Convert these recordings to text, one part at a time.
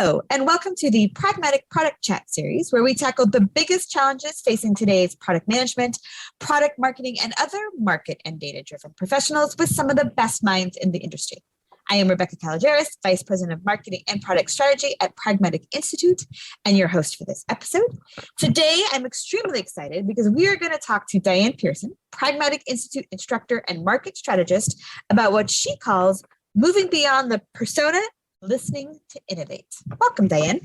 Hello, and welcome to the Pragmatic Product Chat series, where we tackle the biggest challenges facing today's product management, product marketing, and other market and data-driven professionals with some of the best minds in the industry. I am Rebecca Kalogeris, Vice President of Marketing and Product Strategy at Pragmatic Institute, and your host for this episode. Today, I'm extremely excited because we are going to talk to Diane Pierson, Pragmatic Institute instructor and market strategist, about what she calls moving beyond the persona, listening to innovate. Welcome, Diane.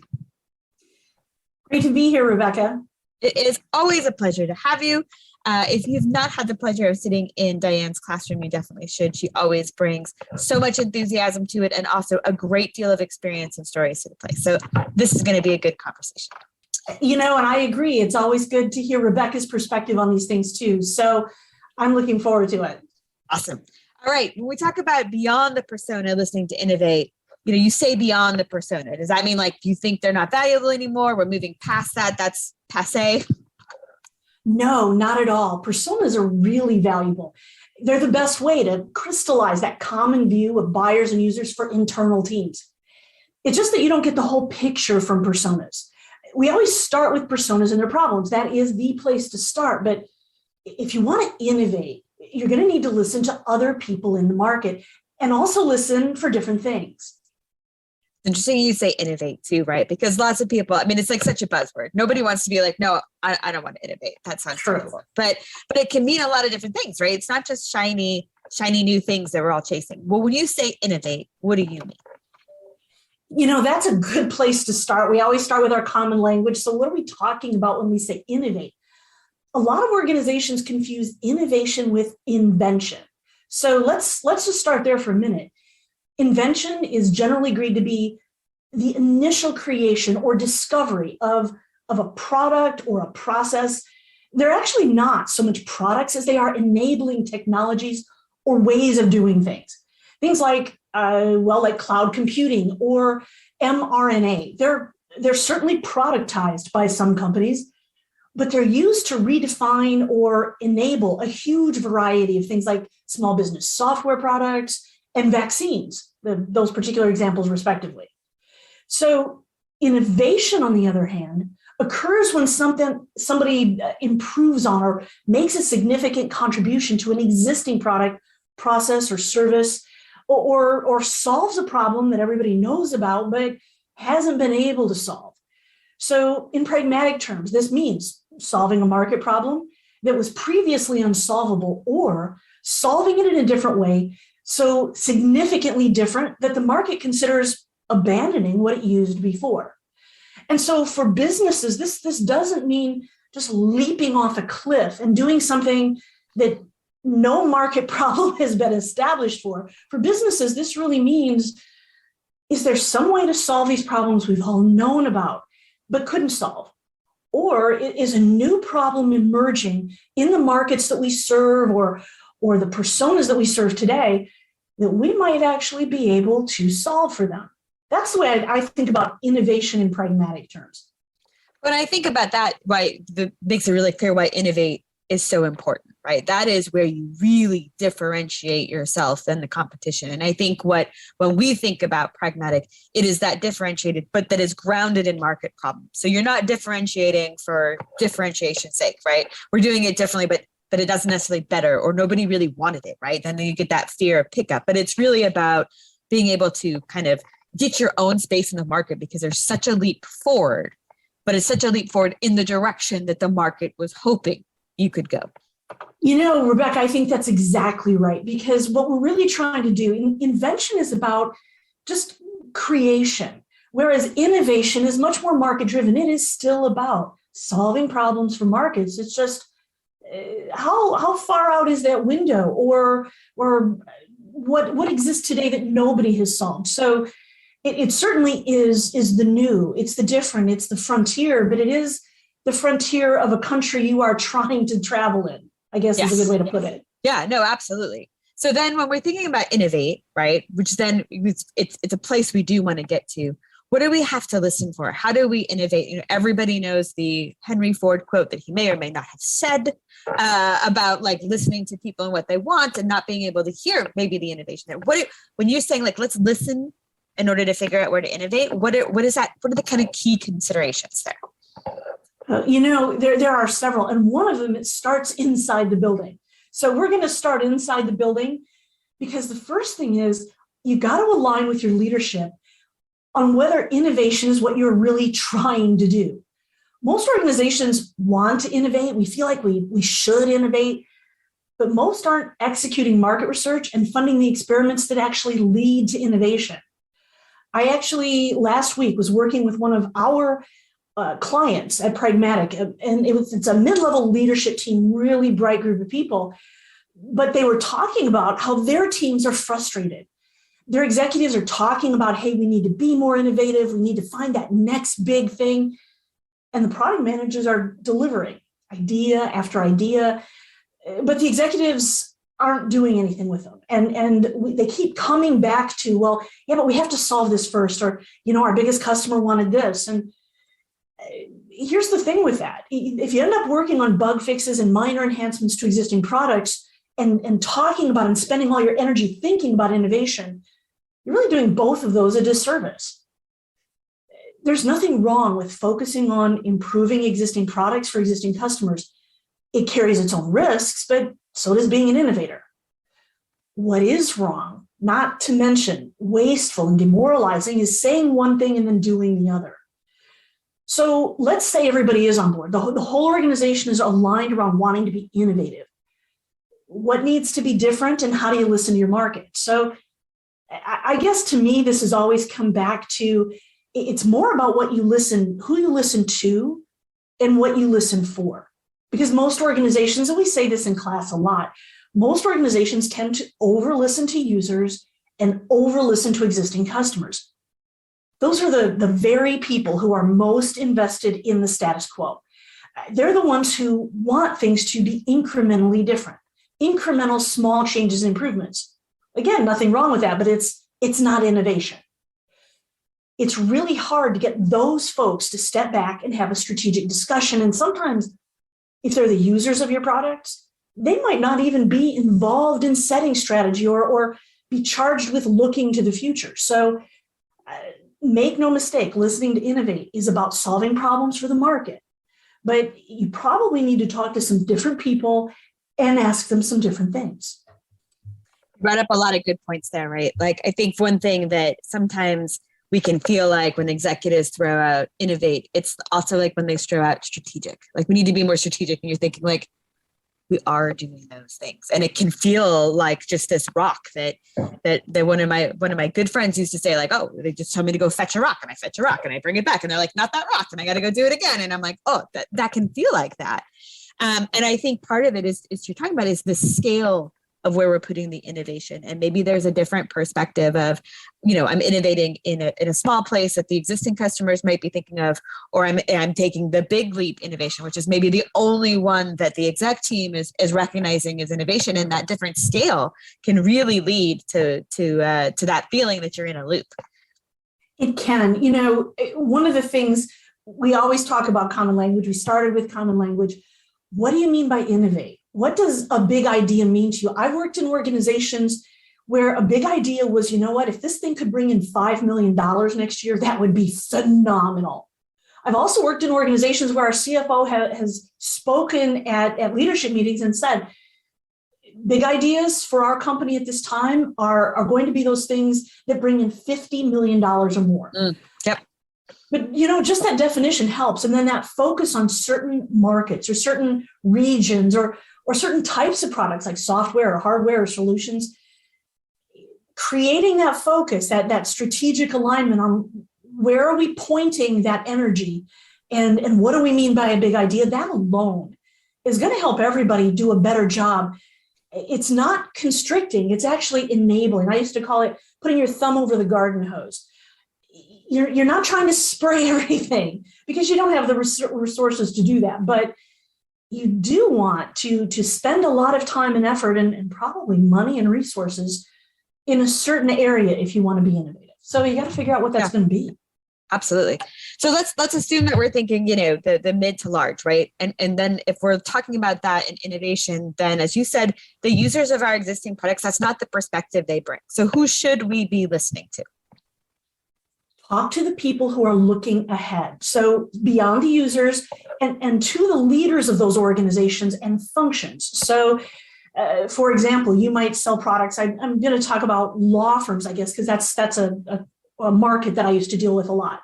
Great to be here, Rebecca. It is always a pleasure to have you. If you've not had the pleasure of sitting in Diane's classroom, you definitely should. She always brings so much enthusiasm to it and also a great deal of experience and stories to the place. So this is going to be a good conversation. You know, and I agree. It's always good to hear Rebecca's perspective on these things too. So I'm looking forward to it. Awesome. All right. When we talk about beyond the persona, listening to innovate, you say beyond the persona. Does that mean like you think they're not valuable anymore? We're moving past that. That's passé? No, not at all. Personas are really valuable. They're the best way to crystallize that common view of buyers and users for internal teams. It's just that you don't get the whole picture from personas. We always start with personas and their problems. That is the place to start. But if you want to innovate, you're going to need to listen to other people in the market and also listen for different things. Interesting you say innovate too, right? Because lots of people, it's like such a buzzword. Nobody wants to be like, no, I don't want to innovate. That sounds terrible. But it can mean a lot of different things, right? It's not just shiny new things that we're all chasing. Well, when you say innovate, what do you mean? You know, that's a good place to start. We always start with our common language. So what are we talking about when we say innovate? A lot of organizations confuse innovation with invention. So let's just start there for a minute. Invention is generally agreed to be the initial creation or discovery of a product or a process. They're actually not so much products as they are enabling technologies or ways of doing things. Things like, like cloud computing or mRNA. They're certainly productized by some companies, but they're used to redefine or enable a huge variety of things like small business software products and vaccines, those particular examples respectively. So innovation, on the other hand, occurs when somebody improves on or makes a significant contribution to an existing product, process, or service, or solves a problem that everybody knows about but hasn't been able to solve. So in pragmatic terms, this means solving a market problem that was previously unsolvable or solving it in a different way, so significantly different that the market considers abandoning what it used before. And so for businesses, this doesn't mean just leaping off a cliff and doing something that no market problem has been established for. For businesses, this really means, is there some way to solve these problems we've all known about but couldn't solve? Or is a new problem emerging in the markets that we serve or the personas that we serve today that we might actually be able to solve for them? That's the way I think about innovation in pragmatic terms. When I think about that, right, that makes it really clear why innovate is so important, right? That is where you really differentiate yourself than the competition. And I think when we think about pragmatic, it is that differentiated, but that is grounded in market problems. So you're not differentiating for differentiation's sake, right? We're doing it differently, but it doesn't necessarily better, or nobody really wanted it, right? Then you get that fear of pickup. But it's really about being able to kind of get your own space in the market because there's such a leap forward, but it's such a leap forward in the direction that the market was hoping you could go. You know, Rebecca, I think that's exactly right, because what we're really trying to do, invention is about just creation, whereas innovation is much more market driven. It is still about solving problems for markets. It's just how far out is that window, or what exists today that nobody has solved? So it certainly is the new, it's the different, it's the frontier, but it is the frontier of a country you are trying to travel in, I guess is a good way to put it. Yeah, no, absolutely. So then when we're thinking about innovate, right, which then it's a place we do want to get to, what do we have to listen for? How do we innovate? Everybody knows the Henry Ford quote that he may or may not have said about like listening to people and what they want and not being able to hear maybe the innovation there. When you're saying like, let's listen in order to figure out where to innovate? What are the kind of key considerations there? There are several, and one of them, it starts inside the building. So we're going to start inside the building, because the first thing is you got to align with your leadership on whether innovation is what you're really trying to do. Most organizations want to innovate. We feel like we should innovate, but most aren't executing market research and funding the experiments that actually lead to innovation. I actually last week was working with one of our clients at Pragmatic, and it's a mid-level leadership team, really bright group of people, but they were talking about how their teams are frustrated. Their executives are talking about, hey, we need to be more innovative. We need to find that next big thing. And the product managers are delivering idea after idea, but the executives aren't doing anything with them. They keep coming back to, well, yeah, but we have to solve this first, or, our biggest customer wanted this. And here's the thing with that. If you end up working on bug fixes and minor enhancements to existing products and talking about and spending all your energy thinking about innovation, you're really doing both of those a disservice. There's nothing wrong with focusing on improving existing products for existing customers. It carries its own risks, but so does being an innovator. What is wrong, not to mention wasteful and demoralizing, is saying one thing and then doing the other. So let's say everybody is on board. The whole organization is aligned around wanting to be innovative. What needs to be different, and how do you listen to your market? So I guess to me, this has always come back to, it's more about what you listen, who you listen to, and what you listen for. Because most organizations, and we say this in class a lot, most organizations tend to over-listen to users and over-listen to existing customers. Those are the very people who are most invested in the status quo. They're the ones who want things to be incrementally different, incremental small changes and improvements. Again, nothing wrong with that, but it's not innovation. It's really hard to get those folks to step back and have a strategic discussion. And sometimes, if they're the users of your products, they might not even be involved in setting strategy or be charged with looking to the future. So make no mistake, listening to innovate is about solving problems for the market. But you probably need to talk to some different people and ask them some different things. Brought up a lot of good points there, right? Like, I think one thing that sometimes we can feel like when executives throw out innovate, it's also like when they throw out strategic. Like, we need to be more strategic, and you're thinking like, we are doing those things, and it can feel like just this rock that one of my good friends used to say, like, oh, they just told me to go fetch a rock, and I fetch a rock and I bring it back, and they're like, not that rock, and I got to go do it again, and I'm like, oh, that can feel like that. And I think part of it is you're talking about is the scale of where we're putting the innovation. And maybe there's a different perspective of, I'm innovating in a small place that the existing customers might be thinking of, or I'm taking the big leap innovation, which is maybe the only one that the exec team is recognizing as innovation. And that different scale can really lead to that feeling that you're in a loop. It can. One of the things we always talk about common language. We started with common language. What do you mean by innovate? What does a big idea mean to you? I worked in organizations where a big idea was, if this thing could bring in $5 million next year, that would be phenomenal. I've also worked in organizations where our CFO has spoken at leadership meetings and said, big ideas for our company at this time are going to be those things that bring in $50 million or more. Yep. But, just that definition helps. And then that focus on certain markets or certain regions or certain types of products like software or hardware or solutions, creating that focus, that strategic alignment on where are we pointing that energy and what do we mean by a big idea, that alone is going to help everybody do a better job. It's not constricting, it's actually enabling. I used to call it putting your thumb over the garden hose. You're not trying to spray everything because you don't have the resources to do that, but you do want to spend a lot of time and effort and probably money and resources in a certain area if you want to be innovative. So you got to figure out what that's going to be. Absolutely. So let's assume that we're thinking, the mid to large, right? And then if we're talking about that in innovation, then as you said, the users of our existing products, that's not the perspective they bring. So who should we be listening to? Talk to the people who are looking ahead. So beyond the users and to the leaders of those organizations and functions. So for example, you might sell products. I'm going to talk about law firms, I guess, because that's a market that I used to deal with a lot.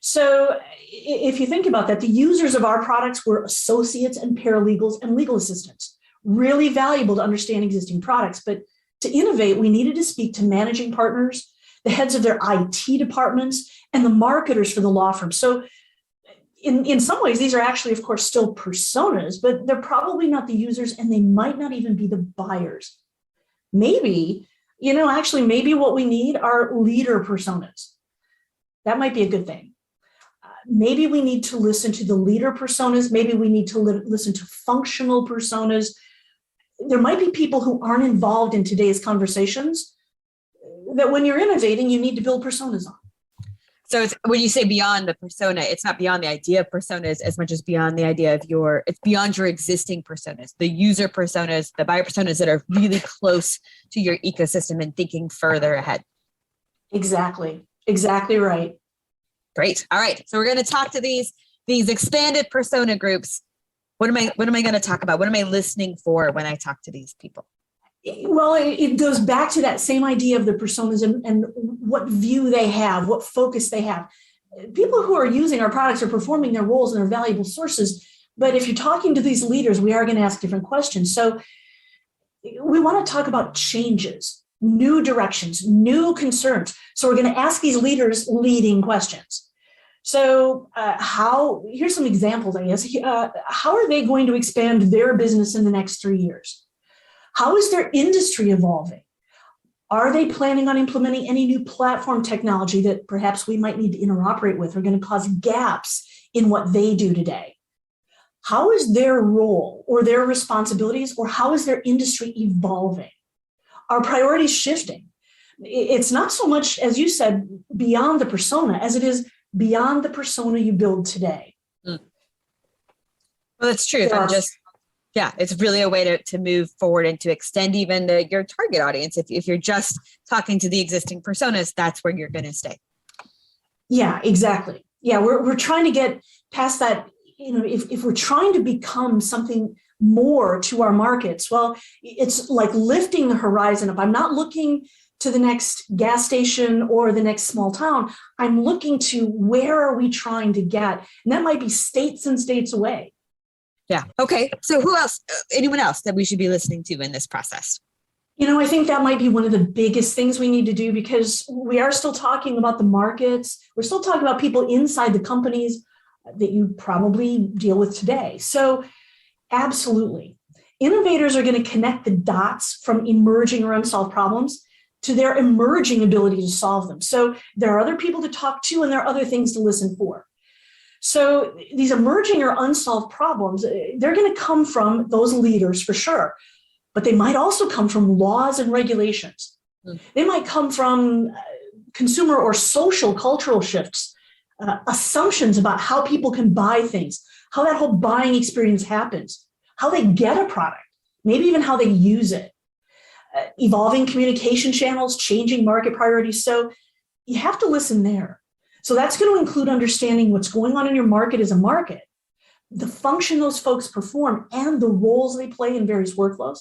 So if you think about that, the users of our products were associates and paralegals and legal assistants, really valuable to understand existing products. But to innovate, we needed to speak to managing partners, the heads of their IT departments, and the marketers for the law firm. So in some ways, these are actually, of course, still personas, but they're probably not the users, and they might not even be the buyers. Maybe, maybe what we need are leader personas. That might be a good thing. Maybe we need to listen to the leader personas. Maybe we need to listen to functional personas. There might be people who aren't involved in today's conversations that when you're innovating, you need to build personas on. So it's, when you say beyond the persona, it's not beyond the idea of personas as much as beyond the idea of it's beyond your existing personas, the user personas, the buyer personas that are really close to your ecosystem and thinking further ahead. Exactly right. Great. All right. So we're going to talk to these expanded persona groups. What am I going to talk about? What am I listening for when I talk to these people? Well, it goes back to that same idea of the personas and what view they have, what focus they have. People who are using our products are performing their roles and are valuable sources. But if you're talking to these leaders, we are going to ask different questions. So we want to talk about changes, new directions, new concerns. So we're going to ask these leaders leading questions. So here's some examples, I guess. How are they going to expand their business in the next 3 years? How is their industry evolving? Are they planning on implementing any new platform technology that perhaps we might need to interoperate with or going to cause gaps in what they do today? How is their role or their responsibilities, or how is their industry evolving? Are priorities shifting? It's not so much, as you said, beyond the persona as it is beyond the persona you build today. Well, that's true. It's really a way to move forward and to extend even your target audience. If you're just talking to the existing personas, that's where you're going to stay. Yeah, exactly. Yeah, we're trying to get past that. If we're trying to become something more to our markets, well, it's like lifting the horizon up. I'm not looking to the next gas station or the next small town. I'm looking to where are we trying to get? And that might be states and states away. Yeah. Okay. So who else, anyone else that we should be listening to in this process? I think that might be one of the biggest things we need to do, because we are still talking about the markets. We're still talking about people inside the companies that you probably deal with today. So absolutely. Innovators are going to connect the dots from emerging or unsolved problems to their emerging ability to solve them. So there are other people to talk to, and there are other things to listen for. So these emerging or unsolved problems, they're going to come from those leaders for sure, but they might also come from laws and regulations. They might come from consumer or social cultural shifts, assumptions about how people can buy things, how that whole buying experience happens, how they get a product, maybe even how they use it, evolving communication channels, changing market priorities. So you have to listen there. So that's going to include understanding what's going on in your market as a market, the function those folks perform, and the roles they play in various workflows.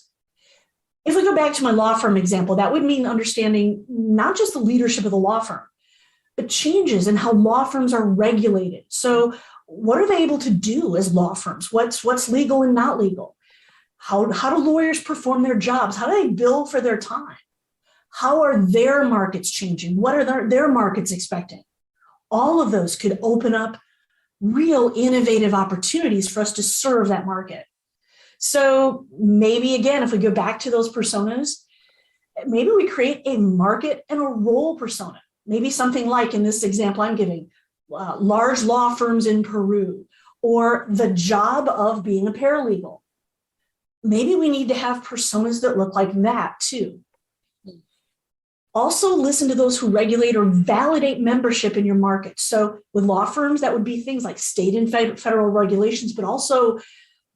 If we go back to my law firm example, that would mean understanding not just the leadership of the law firm, but changes in how law firms are regulated. So what are they able to do as law firms? What's legal and not legal? How do lawyers perform their jobs? How do they bill for their time? How are their markets changing? What are their markets expecting? All of those could open up real innovative opportunities for us to serve that market. So maybe, again, if we go back to those personas, maybe we create a market and a role persona. Maybe something like, in this example I'm giving, large law firms in Peru, or the job of being a paralegal. Maybe we need to have personas that look like that too. Also listen to those who regulate or validate membership in your market. So with law firms, that would be things like state and federal regulations, but also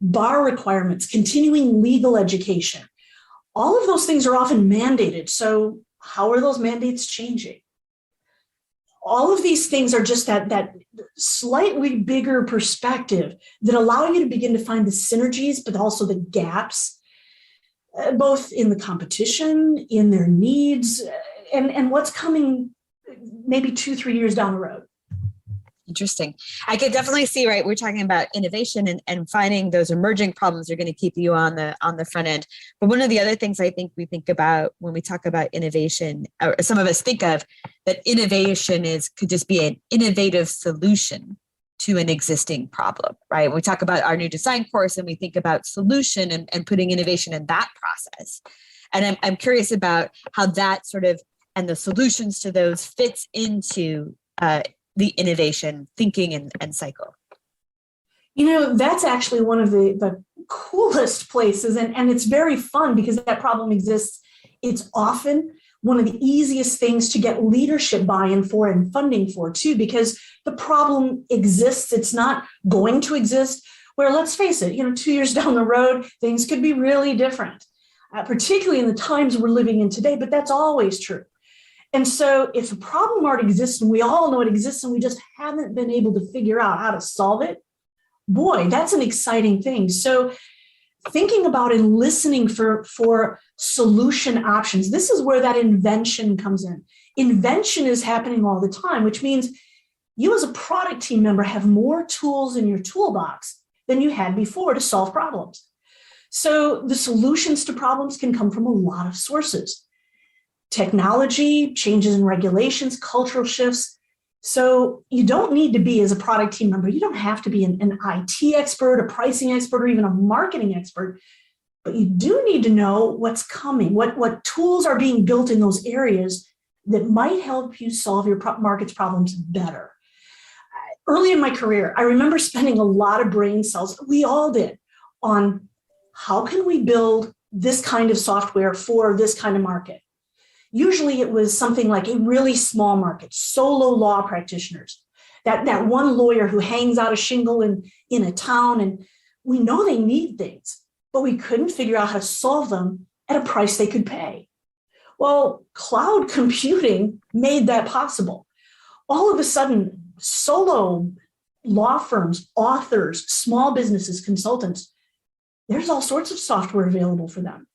bar requirements, continuing legal education. All of those things are often mandated. So how are those mandates changing? all of these things are just that slightly bigger perspective that allow you to begin to find the synergies, but also the gaps, both in the competition, in their needs, and what's coming maybe 2-3 years down the road. Interesting. I could definitely see, right, we're talking about innovation and finding those emerging problems are going to keep you on the front end. But one of the other things I think we think about when we talk about innovation, or some of us think of, that innovation could just be an innovative solution to an existing problem, right? We talk about our new design course and we think about solution and putting innovation in that process. And I'm curious about how that sort of, and the solutions to those fits into the innovation thinking and cycle. That's actually one of the coolest places, and it's very fun because that problem exists. It's often one of the easiest things to get leadership buy-in for and funding for too, because the problem exists. It's not going to exist, where, let's face it, 2 years down the road, things could be really different, particularly in the times we're living in today, but that's always true. And so if a problem already exists and we all know it exists and we just haven't been able to figure out how to solve it, boy, that's an exciting thing. So thinking about and listening for solution options, this is where that invention comes in. Invention is happening all the time, which means you as a product team member have more tools in your toolbox than you had before to solve problems. So the solutions to problems can come from a lot of sources. Technology, changes in regulations, cultural shifts. So you don't need to be, as a product team member, you don't have to be an IT expert, a pricing expert, or even a marketing expert, but you do need to know what's coming, what tools are being built in those areas that might help you solve your market's problems better. Early in my career, I remember spending a lot of brain cells, we all did, on how can we build this kind of software for this kind of market. Usually it was something like a really small market, solo law practitioners, that one lawyer who hangs out a shingle in a town, and we know they need things, but we couldn't figure out how to solve them at a price they could pay. Well, cloud computing made that possible. All of a sudden, solo law firms, authors, small businesses, consultants, there's all sorts of software available for them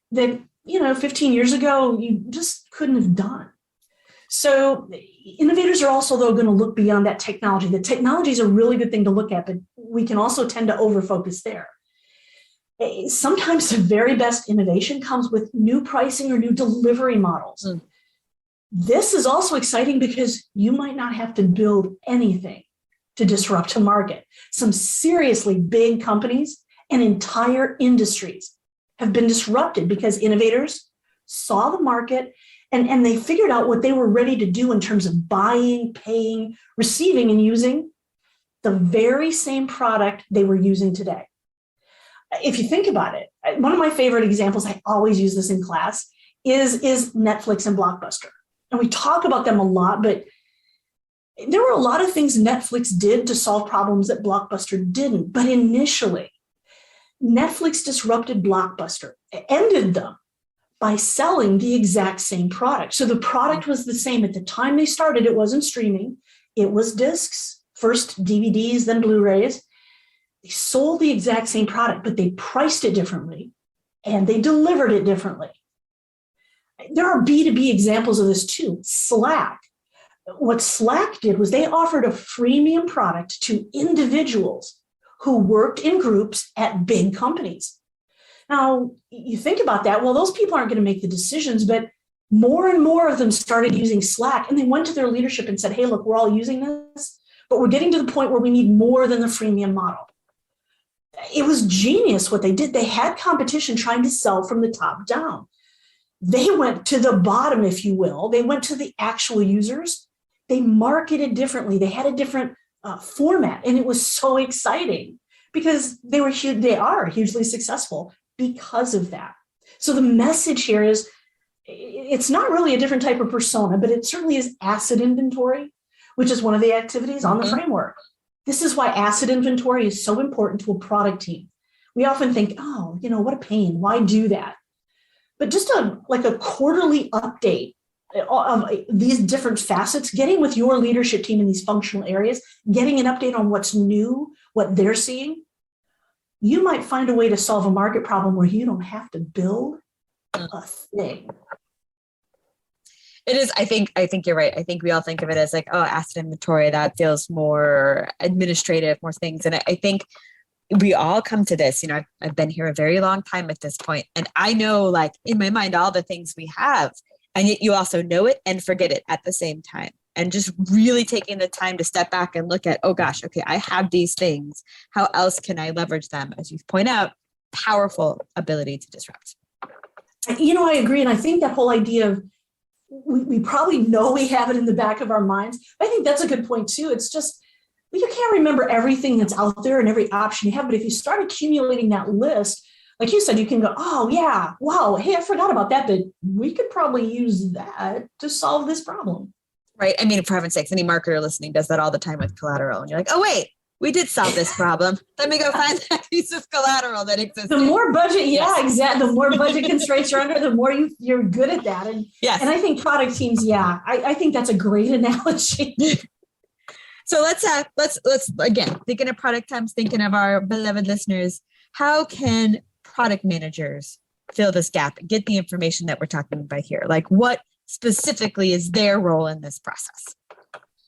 that 15 years ago, you just couldn't have done. So innovators are also, though, going to look beyond that technology. The technology is a really good thing to look at, but we can also tend to over-focus there. Sometimes the very best innovation comes with new pricing or new delivery models. This is also exciting because you might not have to build anything to disrupt a market. Some seriously big companies and entire industries have been disrupted because innovators saw the market and they figured out what they were ready to do in terms of buying, paying, receiving, and using the very same product they were using today. If you think about it, one of my favorite examples, I always use this in class, is Netflix and Blockbuster. And we talk about them a lot, but there were a lot of things Netflix did to solve problems that Blockbuster didn't. But initially, Netflix disrupted Blockbuster, ended them by selling the exact same product. So the product was the same. At the time they started, it wasn't streaming. It was discs, first DVDs, then Blu-rays. They sold the exact same product, but they priced it differently and they delivered it differently. There are B2B examples of this too. Slack. What Slack did was they offered a freemium product to individuals who worked in groups at big companies. Now, you think about that, well, those people aren't going to make the decisions, but more and more of them started using Slack, and they went to their leadership and said, hey, look, we're all using this, but we're getting to the point where we need more than the freemium model. It was genius what they did. They had competition trying to sell from the top down. They went to the bottom, if you will. They went to the actual users. They marketed differently. They had a different format, and it was so exciting because they are hugely successful because of that. So the message here is, it's not really a different type of persona, but it certainly is asset inventory, which is one of the activities on the framework. This is why asset inventory is so important to a product team. We often think, what a pain, why do that? But just a quarterly update these different facets, getting with your leadership team in these functional areas, getting an update on what's new, what they're seeing, you might find a way to solve a market problem where you don't have to build a thing. It is. I think you're right. I think we all think of it as like, oh, asset inventory, that feels more administrative, more things. And I think we all come to this, I've been here a very long time at this point, and I know, like, in my mind, all the things we have, and yet you also know it and forget it at the same time. And just really taking the time to step back and look at, oh gosh, okay, I have these things. How else can I leverage them? As you point out, powerful ability to disrupt. I agree. And I think that whole idea of, we probably know we have it in the back of our minds. I think that's a good point too. It's just, you can't remember everything that's out there and every option you have. But if you start accumulating that list, like you said, you can go, oh yeah, wow, hey, I forgot about that, but we could probably use that to solve this problem. Right. I mean, for heaven's sakes, any marketer listening does that all the time with collateral. And you're like, oh, wait, we did solve this problem. Let me go find that piece of collateral that exists. The more budget, exactly. The more budget constraints you're under, the more you're good at that. And and I think product teams, I think that's a great analogy. So let's again, thinking of product teams, thinking of our beloved listeners, how can product managers fill this gap and get the information that we're talking about here? Like, what specifically is their role in this process?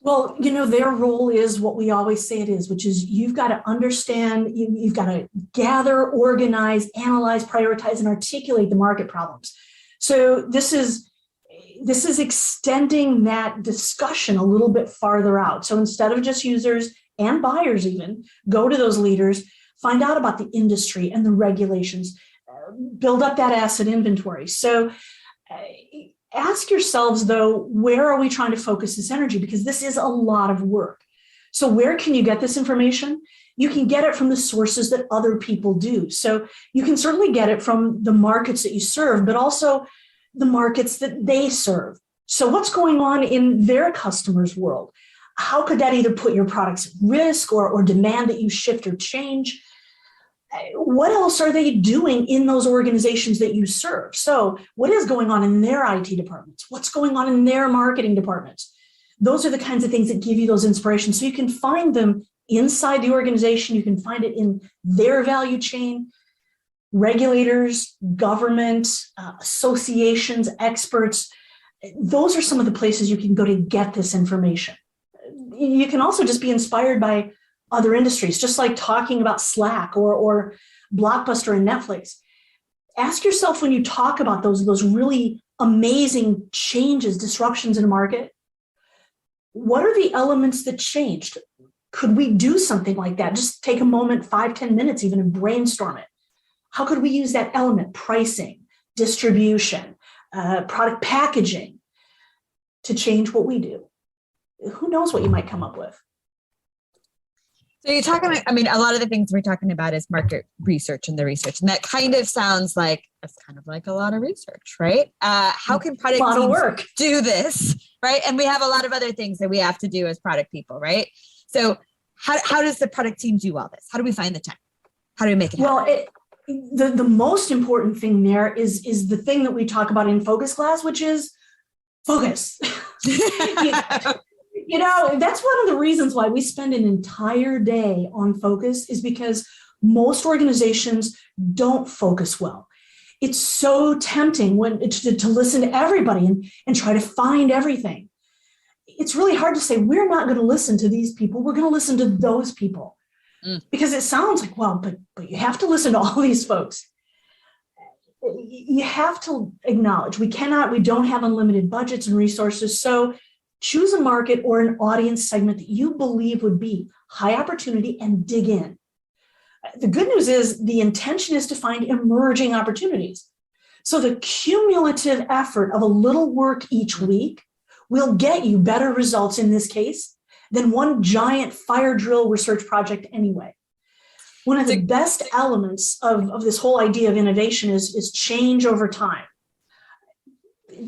Well, their role is what we always say it is, which is you've got to understand, you've got to gather, organize, analyze, prioritize, and articulate the market problems. So this is extending that discussion a little bit farther out. So instead of just users and buyers even, go to those leaders, find out about the industry and the regulations, build up that asset inventory. So ask yourselves, though, where are we trying to focus this energy? Because this is a lot of work. So where can you get this information? You can get it from the sources that other people do. So you can certainly get it from the markets that you serve, but also the markets that they serve. So what's going on in their customers' world? How could that either put your products at risk or demand that you shift or change? What else are they doing in those organizations that you serve? So what is going on in their IT departments? What's going on in their marketing departments? Those are the kinds of things that give you those inspirations. So you can find them inside the organization. You can find it in their value chain, regulators, government, associations, experts. Those are some of the places you can go to get this information. You can also just be inspired by other industries, just like talking about Slack or Blockbuster and Netflix. Ask yourself, when you talk about those really amazing changes, disruptions in a market, what are the elements that changed? Could we do something like that? Just take a moment, 5-10 minutes even, and brainstorm it. How could we use that element, pricing, distribution, product packaging, to change what we do? Who knows what you might come up with? So you're talking about, a lot of the things we're talking about is market research and the research. And that kind of sounds like, it's kind of like a lot of research, right? How can product teams do this, right? And we have a lot of other things that we have to do as product people, right? So how does the product team do all this? How do we find the time? How do we make it happen? Well, the most important thing there is the thing that we talk about in focus class, which is focus. That's one of the reasons why we spend an entire day on focus, is because most organizations don't focus well. It's so tempting to listen to everybody and try to find everything. It's really hard to say, we're not going to listen to these people. We're going to listen to those people. Because it sounds like, well, but you have to listen to all these folks. You have to acknowledge we don't have unlimited budgets and resources. So choose a market or an audience segment that you believe would be high opportunity and dig in. The good news is the intention is to find emerging opportunities. So the cumulative effort of a little work each week will get you better results in this case than one giant fire drill research project anyway. One of the best elements of this whole idea of innovation is change over time.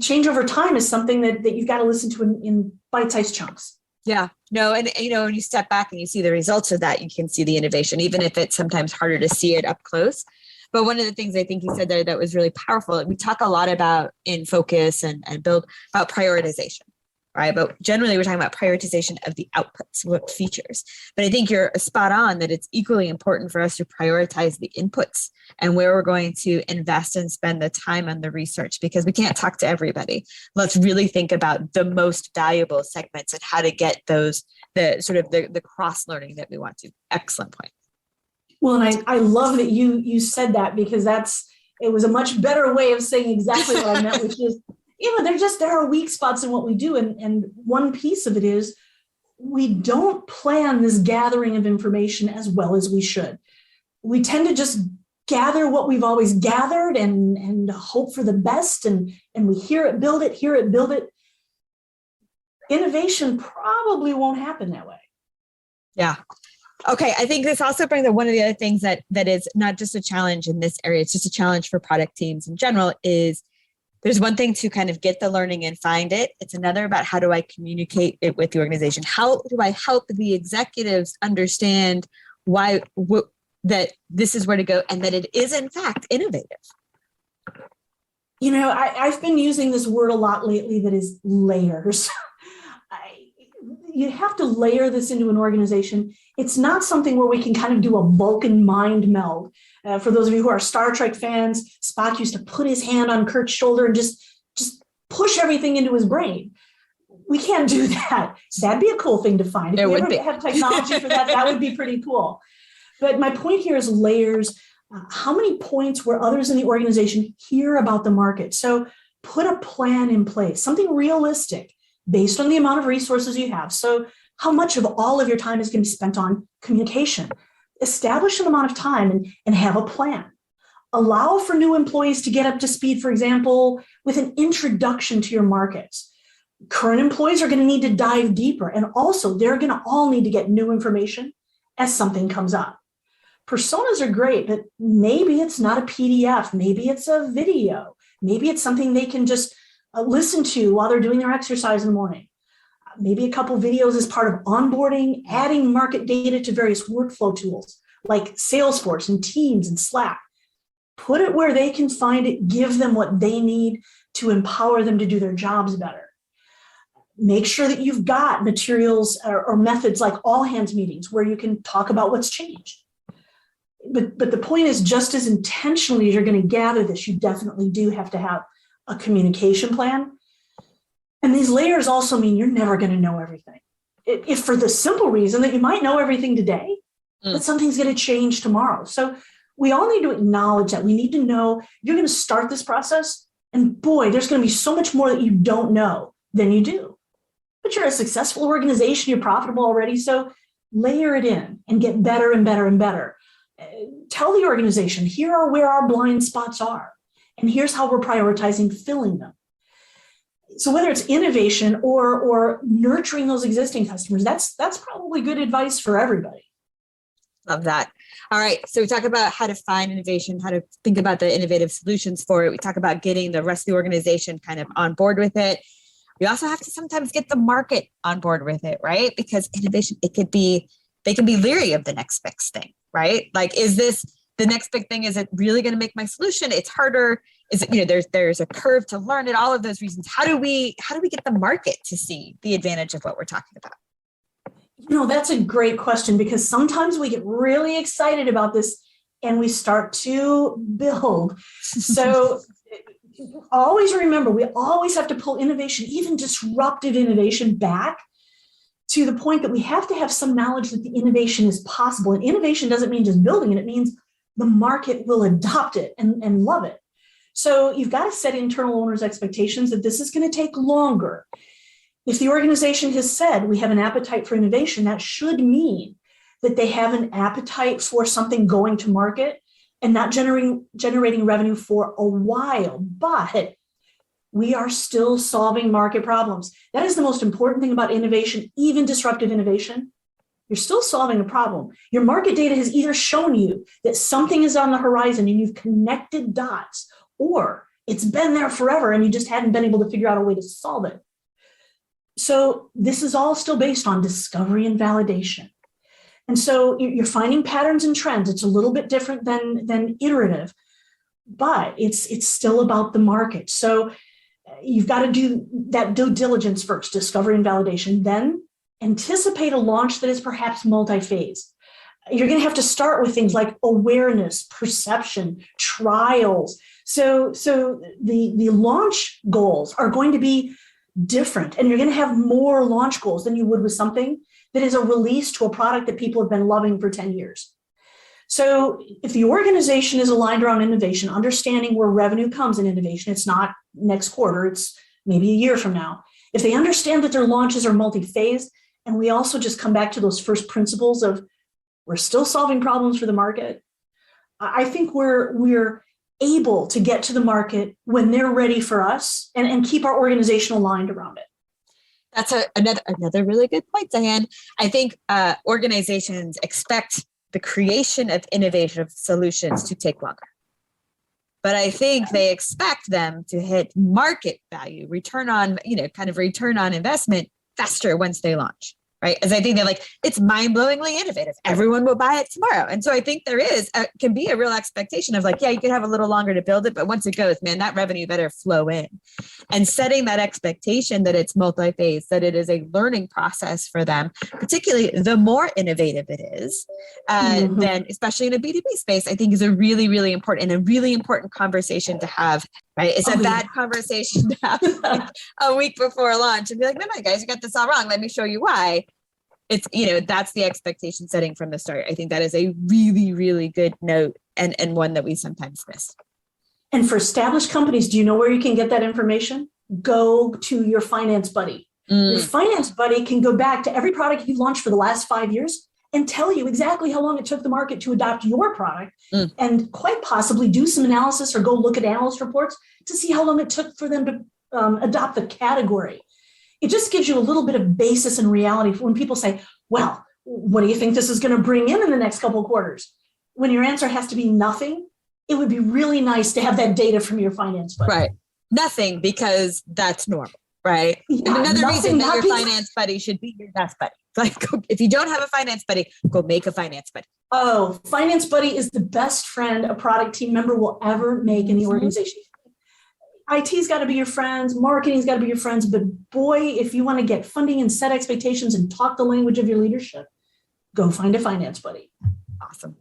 Change over time is something that you've got to listen to in bite-sized chunks. Yeah, no. And, when you step back and you see the results of that, you can see the innovation, even if it's sometimes harder to see it up close. But one of the things I think you said there that was really powerful, we talk a lot about in focus and build about prioritization, right? But generally we're talking about prioritization of the outputs, what features. But I think you're spot on that it's equally important for us to prioritize the inputs and where we're going to invest and spend the time on the research, because we can't talk to everybody. Let's really think about the most valuable segments and how to get those, the cross learning that we want to. Excellent point. Well, and I love that you said that, because it was a much better way of saying exactly what I meant, which is, there are weak spots in what we do. And one piece of it is we don't plan this gathering of information as well as we should. We tend to just gather what we've always gathered and hope for the best. And we hear it, build it. Innovation probably won't happen that way. Yeah. Okay, I think this also brings up one of the other things that is not just a challenge in this area, it's just a challenge for product teams in general, is there's one thing to kind of get the learning and find it. It's another about how do I communicate it with the organization? How do I help the executives understand that this is where to go and that it is in fact innovative? I've been using this word a lot lately, that is layers. You have to layer this into an organization. It's not something where we can kind of do a Vulcan mind meld. For those of you who are Star Trek fans, Spock used to put his hand on Kirk's shoulder and just push everything into his brain. We can't do that. That'd be a cool thing to find. If we ever have technology for that, that would be pretty cool. But my point here is layers. How many points where others in the organization hear about the market? So put a plan in place, something realistic, based on the amount of resources you have. So how much of all of your time is going to be spent on communication? Establish an amount of time and have a plan. Allow for new employees to get up to speed, for example, with an introduction to your markets. Current employees are going to need to dive deeper, and also they're going to all need to get new information as something comes up. Personas are great, but maybe it's not a PDF, maybe it's a video, maybe it's something they can just listen to while they're doing their exercise in the morning. Maybe a couple videos as part of onboarding, adding market data to various workflow tools like Salesforce and Teams and Slack. Put it where they can find it, give them what they need to empower them to do their jobs better. Make sure that you've got materials or methods like all hands meetings where you can talk about what's changed. But the point is, just as intentionally as you're going to gather this, you definitely do have to have a communication plan. And these layers also mean you're never going to know everything. If for the simple reason that you might know everything today, but something's going to change tomorrow. So we all need to acknowledge that. We need to know you're going to start this process, and boy, there's going to be so much more that you don't know than you do. But you're a successful organization, you're profitable already, so layer it in and get better and better and better. Tell the organization, here are where our blind spots are. And here's how we're prioritizing filling them. So whether it's innovation or nurturing those existing customers, that's probably good advice for everybody. Love that. All right. So we talk about how to find innovation, how to think about the innovative solutions for it. We talk about getting the rest of the organization kind of on board with it. We also have to sometimes get the market on board with it, right? Because innovation, they can be leery of the next big thing, right? Like, is this the next big thing? Is it really going to make my solution? It's harder. Is it, there's a curve to learn it, all of those reasons. How do we get the market to see the advantage of what we're talking about? That's a great question, because sometimes we get really excited about this and we start to build. So always remember, we always have to pull innovation, even disruptive innovation, back to the point that we have to have some knowledge that the innovation is possible. And innovation doesn't mean just building it. It means the market will adopt it and love it. So you've got to set internal owners' expectations that this is going to take longer. If the organization has said we have an appetite for innovation, that should mean that they have an appetite for something going to market and not generating revenue for a while. But we are still solving market problems. That is the most important thing about innovation, even disruptive innovation. You're still solving a problem. Your market data has either shown you that something is on the horizon and you've connected dots, or it's been there forever and you just hadn't been able to figure out a way to solve it. So this is all still based on discovery and validation. And so you're finding patterns and trends. It's a little bit different than iterative, but it's still about the market. So you've got to do that due diligence first, discovery and validation, then anticipate a launch that is perhaps multi-phase. You're going to have to start with things like awareness, perception, trials. So the launch goals are going to be different, and you're going to have more launch goals than you would with something that is a release to a product that people have been loving for 10 years. So if the organization is aligned around innovation, understanding where revenue comes in innovation, it's not next quarter, it's maybe a year from now. If they understand that their launches are multi-phased, and we also just come back to those first principles of we're still solving problems for the market, I think we're able to get to the market when they're ready for us and keep our organization aligned around it. That's another really good point, Diane. I think organizations expect the creation of innovative solutions to take longer. But I think they expect them to hit market value, return on investment faster once they launch. Right. As I think they're like, it's mind-blowingly innovative. Everyone will buy it tomorrow. And so I think can be a real expectation of like, yeah, you could have a little longer to build it, but once it goes, man, that revenue better flow in. And setting that expectation that it's multi-phase, that it is a learning process for them, particularly the more innovative it is, then especially in a B2B space, I think is a really, really important and a really important conversation to have. Right. It's a bad conversation to have like a week before launch and be like, no, guys, you got this all wrong. Let me show you why. It's, that's the expectation setting from the start. I think that is a really, really good note and one that we sometimes miss. And for established companies, do you know where you can get that information? Go to your finance buddy. Your finance buddy can go back to every product you've launched for the last 5 years and tell you exactly how long it took the market to adopt your product and quite possibly do some analysis or go look at analyst reports to see how long it took for them to adopt the category. It just gives you a little bit of basis and reality for when people say, well, what do you think this is going to bring in the next couple of quarters? When your answer has to be nothing, it would be really nice to have that data from your finance buddy. Right. Nothing, because that's normal. Right. Yeah, and another reason that your finance buddy should be your best buddy. Like, if you don't have a finance buddy, go make a finance buddy. Oh, finance buddy is the best friend a product team member will ever make in the organization. IT's got to be your friends, marketing's got to be your friends, but boy, if you want to get funding and set expectations and talk the language of your leadership, go find a finance buddy. Awesome.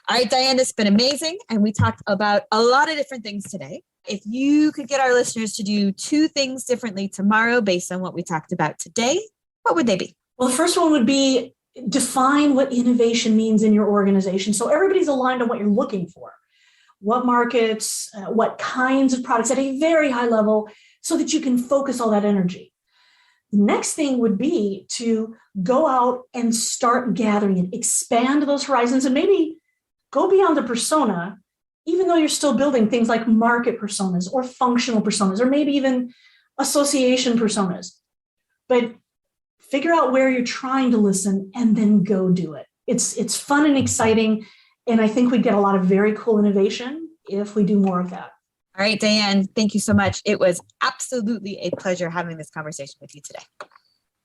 All right, Diane, it's been amazing. And we talked about a lot of different things today. If you could get our listeners to do 2 things differently tomorrow based on what we talked about today, what would they be? Well, the first one would be define what innovation means in your organization. So everybody's aligned on what you're looking for. What markets, what kinds of products at a very high level so that you can focus all that energy. The next thing would be to go out and start gathering it, expand those horizons, and maybe go beyond the persona, even though you're still building things like market personas or functional personas, or maybe even association personas. But figure out where you're trying to listen and then go do it. It's fun and exciting. And I think we'd get a lot of very cool innovation if we do more of that. All right, Diane, thank you so much. It was absolutely a pleasure having this conversation with you today.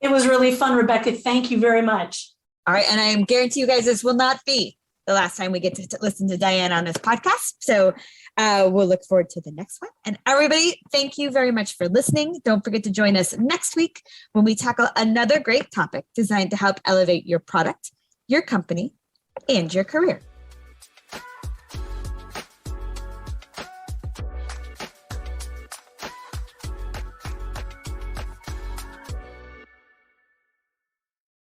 It was really fun, Rebecca. Thank you very much. All right. And I guarantee you guys, this will not be the last time we get to listen to Diane on this podcast. So we'll look forward to the next one. And everybody, thank you very much for listening. Don't forget to join us next week when we tackle another great topic designed to help elevate your product, your company, and your career.